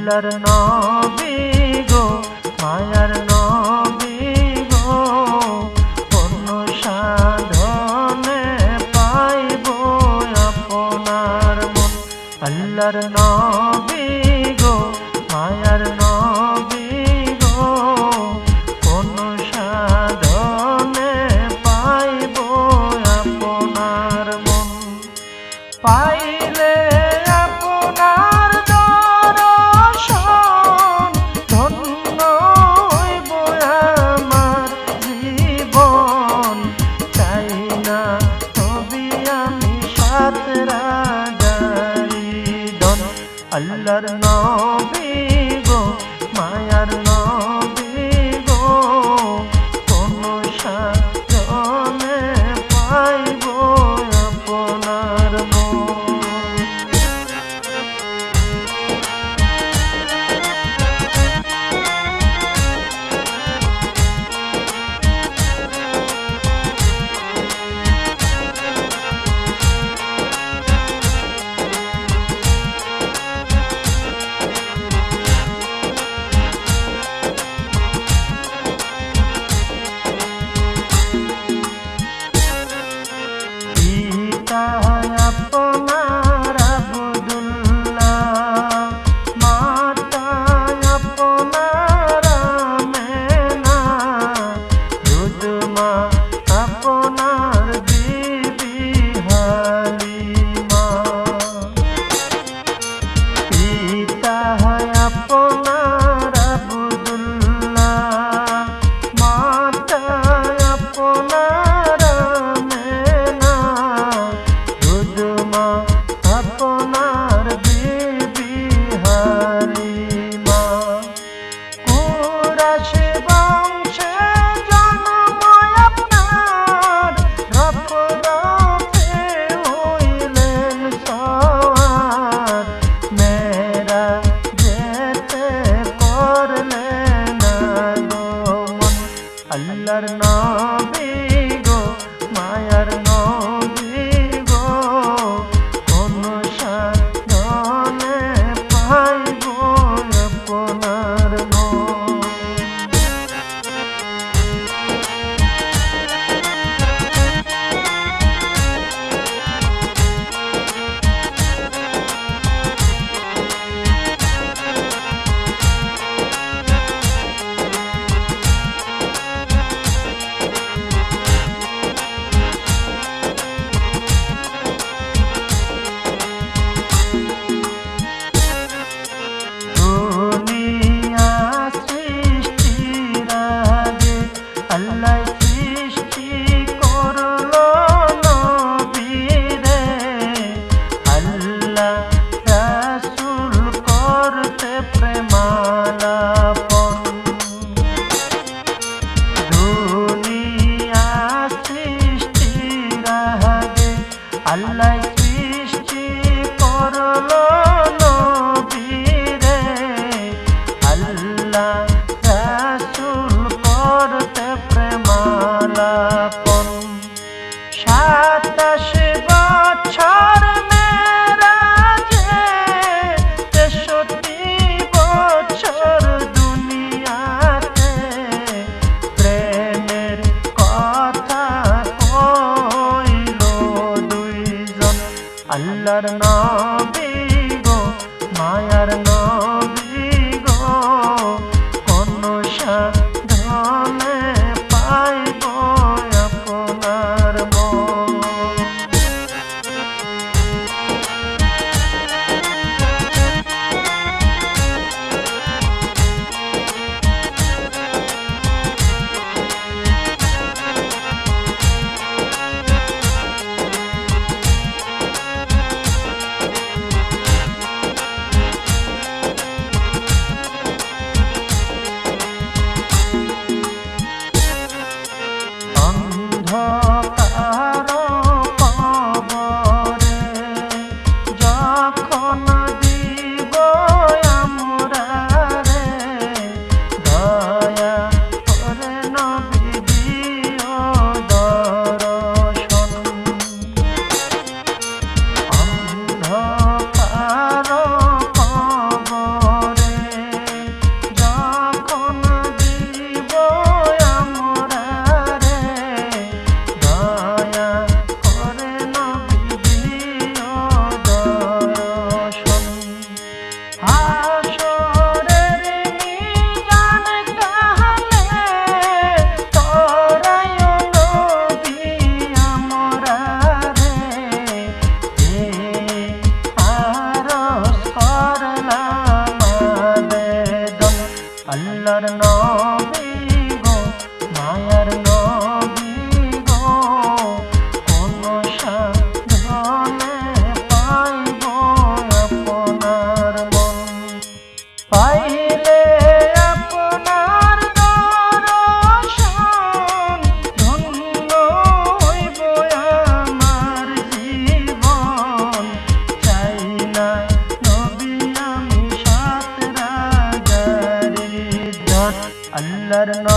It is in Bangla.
আল্লাহর নবী গো মায়ার নবী গো কোন সাধনে পাইব আপনার মন। আল্লাহর নবী গো মায়ার নবী গো কোন সাধনে পাইব আপনার মন। পাইলে আপনার দর্শন ধন্য হইব আমার জীবন। চাই না তবে আমি সাত রাজারি ধন। আল্লাহর নবী গো মায়ার নবী গো কোন সাধনে পাইব আপনার মন। আপনার আব্দুল্লাহ মাতা আপনার আমেনা দুধমা আপনার বিবি হালিমা। পিতা আপনার আব্দুল্লাহ মাতা আপনার আমেনা দুধমা আপনার বিবি হালিমা। কুরাইশ বংশে জন্ম আপনার রফরফে হইলেন সওয়ার। মেরাজেতে করলেন আগমন। আল্লাহর নবী গো মায়ার নবী গো কোন সাধনে পাইব আপনার মন। আল্লাহর